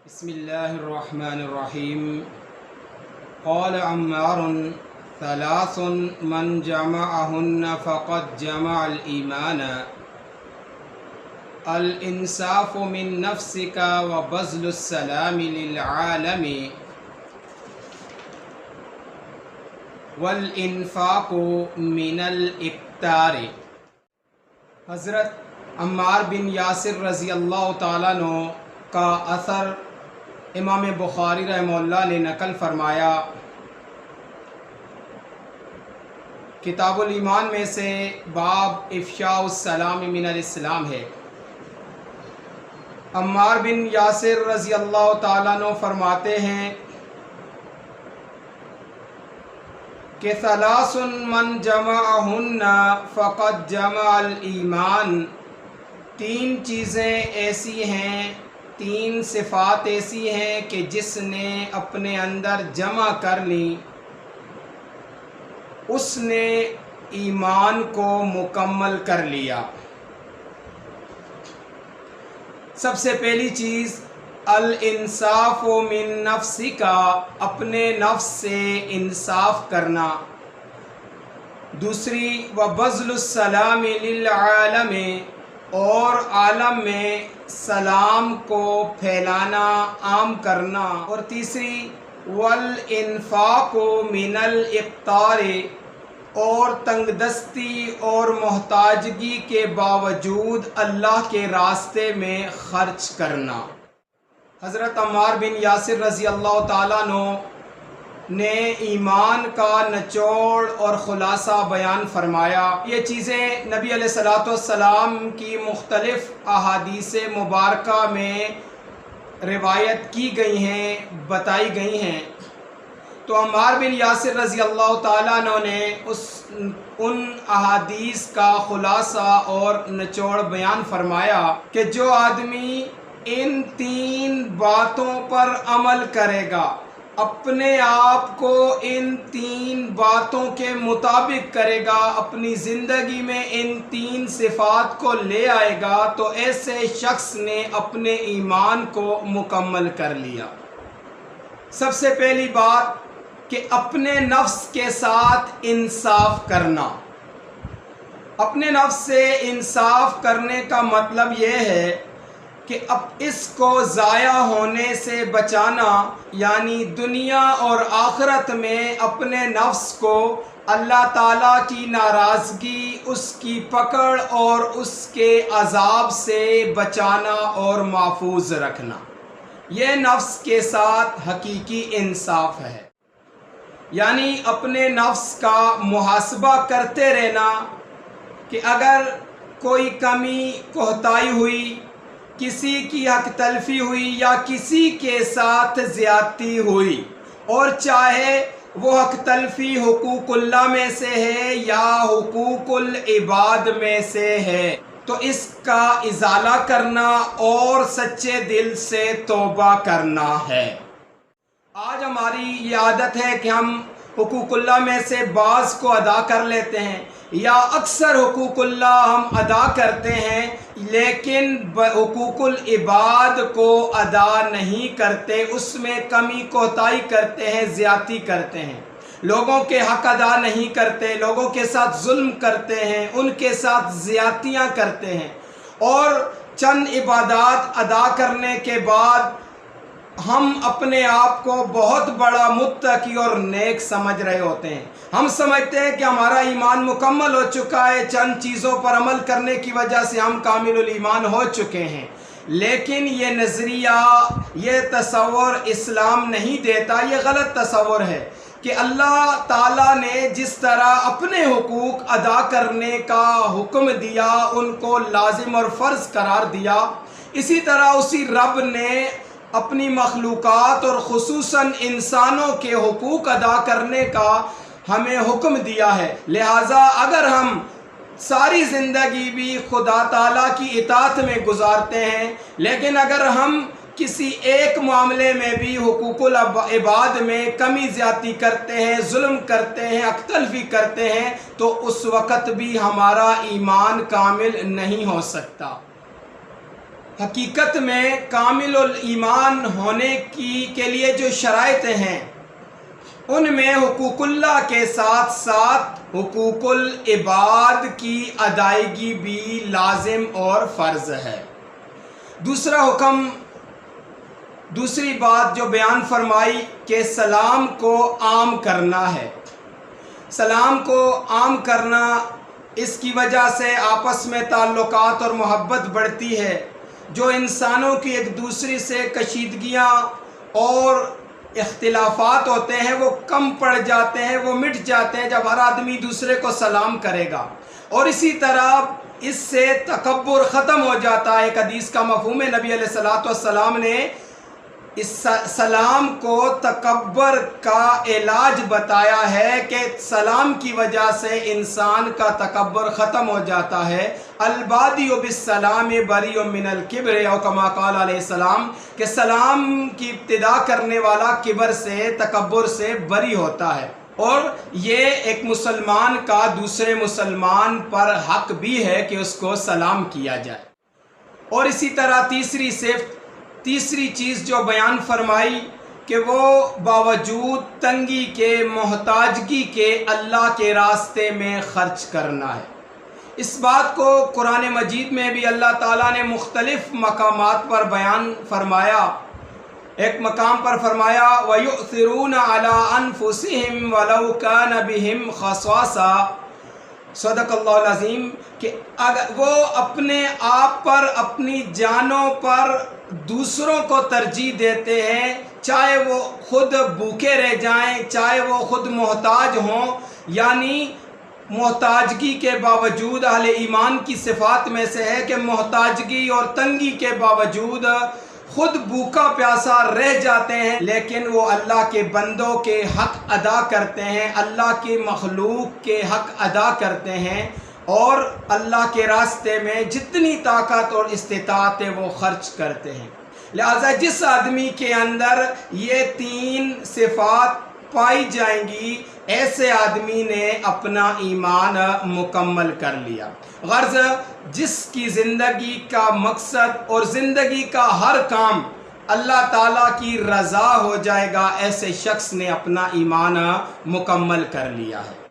بسم الله الرحمن الرحيم. قال عمار: ثلاث من جمعهن فقد جمع الإيمان: الإنصاف من نفسك وبذل السلام للعالم والإنفاق من الإكتار. حضرت عمار بن یاسر رضی اللہ تعالیٰ عنہ کا اثر امام بخاری رحمہ اللہ نے نقل فرمایا. کتاب الایمان میں سے باب افشاء السلام من الاسلام ہے. عمار بن یاسر رضی اللہ تعالیٰ عنہ فرماتے ہیں کہ ثلاث من جمعہن فقد جمع الایمان. تین چیزیں ایسی ہیں، تین صفات ایسی ہیں کہ جس نے اپنے اندر جمع کر لی اس نے ایمان کو مکمل کر لیا. سب سے پہلی چیز الانصاف من نفسک، اپنے نفس سے انصاف کرنا. دوسری وبذل السلام للعالم، اور عالم میں سلام کو پھیلانا، عام کرنا. اور تیسری والانفاق من الاقتار، اور تنگ دستی اور محتاجگی کے باوجود اللہ کے راستے میں خرچ کرنا. حضرت عمار بن یاسر رضی اللہ تعالیٰ عنہ نے ایمان کا نچوڑ اور خلاصہ بیان فرمایا. یہ چیزیں نبی علیہ الصلوۃ والسلام کی مختلف احادیث مبارکہ میں روایت کی گئی ہیں، بتائی گئی ہیں. تو عمار بن یاسر رضی اللہ تعالیٰ عنہ نے ان احادیث کا خلاصہ اور نچوڑ بیان فرمایا کہ جو آدمی ان تین باتوں پر عمل کرے گا، اپنے آپ کو ان تین باتوں کے مطابق کرے گا، اپنی زندگی میں ان تین صفات کو لے آئے گا، تو ایسے شخص نے اپنے ایمان کو مکمل کر لیا. سب سے پہلی بات کہ اپنے نفس کے ساتھ انصاف کرنا. اپنے نفس سے انصاف کرنے کا مطلب یہ ہے کہ اب اس کو ضائع ہونے سے بچانا، یعنی دنیا اور آخرت میں اپنے نفس کو اللہ تعالیٰ کی ناراضگی، اس کی پکڑ اور اس کے عذاب سے بچانا اور محفوظ رکھنا. یہ نفس کے ساتھ حقیقی انصاف ہے. یعنی اپنے نفس کا محاسبہ کرتے رہنا کہ اگر کوئی کمی کوتاہی ہوئی، کسی کی حق تلفی ہوئی یا کسی کے ساتھ زیادتی ہوئی، اور چاہے وہ حق تلفی حقوق اللہ میں سے ہے یا حقوق العباد میں سے ہے، تو اس کا ازالہ کرنا اور سچے دل سے توبہ کرنا ہے. آج ہماری یہ عادت ہے کہ ہم حقوق اللہ میں سے بعض کو ادا کر لیتے ہیں، یا اکثر حقوق اللہ ہم ادا کرتے ہیں لیکن حقوق العباد کو ادا نہیں کرتے، اس میں کمی کوتاہی کرتے ہیں، زیادتی کرتے ہیں، لوگوں کے حق ادا نہیں کرتے، لوگوں کے ساتھ ظلم کرتے ہیں، ان کے ساتھ زیادتیاں کرتے ہیں. اور چند عبادات ادا کرنے کے بعد ہم اپنے آپ کو بہت بڑا متقی اور نیک سمجھ رہے ہوتے ہیں. ہم سمجھتے ہیں کہ ہمارا ایمان مکمل ہو چکا ہے، چند چیزوں پر عمل کرنے کی وجہ سے ہم کامل الایمان ہو چکے ہیں. لیکن یہ نظریہ، یہ تصور اسلام نہیں دیتا. یہ غلط تصور ہے کہ اللہ تعالیٰ نے جس طرح اپنے حقوق ادا کرنے کا حکم دیا، ان کو لازم اور فرض قرار دیا، اسی طرح اسی رب نے اپنی مخلوقات اور خصوصاً انسانوں کے حقوق ادا کرنے کا ہمیں حکم دیا ہے. لہٰذا اگر ہم ساری زندگی بھی خدا تعالیٰ کی اطاعت میں گزارتے ہیں، لیکن اگر ہم کسی ایک معاملے میں بھی حقوق العباد میں کمی زیادتی کرتے ہیں، ظلم کرتے ہیں، حق تلفی کرتے ہیں، تو اس وقت بھی ہمارا ایمان کامل نہیں ہو سکتا. حقیقت میں کامل الایمان ہونے کے لیے جو شرائط ہیں ان میں حقوق اللہ کے ساتھ ساتھ حقوق العباد کی ادائیگی بھی لازم اور فرض ہے۔ دوسری بات جو بیان فرمائی کہ سلام کو عام کرنا ہے۔ سلام کو عام کرنا، اس کی وجہ سے آپس میں تعلقات اور محبت بڑھتی ہے۔ جو انسانوں کی ایک دوسرے سے کشیدگیاں اور اختلافات ہوتے ہیں وہ کم پڑ جاتے ہیں، وہ مٹ جاتے ہیں جب ہر آدمی دوسرے کو سلام کرے گا، اور اسی طرح اس سے تکبر ختم ہو جاتا ہے۔ ایک حدیث کا مفہوم ہے، نبی علیہ الصلوۃ والسلام نے اس سلام کو تکبر کا علاج بتایا ہے کہ سلام کی وجہ سے انسان کا تکبر ختم ہو جاتا ہے۔ البادی بالسلام بری من الکبر، او کما قال علیہ السلام، کہ سلام کی ابتدا کرنے والا کبر سے، تکبر سے بری ہوتا ہے، اور یہ ایک مسلمان کا دوسرے مسلمان پر حق بھی ہے کہ اس کو سلام کیا جائے۔ اور اسی طرح تیسری چیز جو بیان فرمائی کہ وہ باوجود تنگی کے، محتاجگی کے اللہ کے راستے میں خرچ کرنا ہے۔ اس بات کو قرآن مجید میں بھی اللہ تعالیٰ نے مختلف مقامات پر بیان فرمایا۔ ایک مقام پر فرمایا وَيُؤْثِرُونَ عَلَىٰ أَنفُسِهِمْ وَلَوْ كَانَ بِهِمْ خَصَاصَةٌ، صدق اللہ العظیم، کہ اگر وہ اپنے آپ پر، اپنی جانوں پر دوسروں کو ترجیح دیتے ہیں، چاہے وہ خود بھوکے رہ جائیں، چاہے وہ خود محتاج ہوں، یعنی محتاجگی کے باوجود اہل ایمان کی صفات میں سے ہے کہ محتاجگی اور تنگی کے باوجود خود بھوکا پیاسا رہ جاتے ہیں، لیکن وہ اللہ کے بندوں کے حق ادا کرتے ہیں، اللہ کی مخلوق کے حق ادا کرتے ہیں، اور اللہ کے راستے میں جتنی طاقت اور استطاعت ہے وہ خرچ کرتے ہیں۔ لہذا جس آدمی کے اندر یہ تین صفات پائی جائیں گی، ایسے آدمی نے اپنا ایمان مکمل کر لیا۔ غرض جس کی زندگی کا مقصد اور زندگی کا ہر کام اللہ تعالیٰ کی رضا ہو جائے گا، ایسے شخص نے اپنا ایمان مکمل کر لیا ہے۔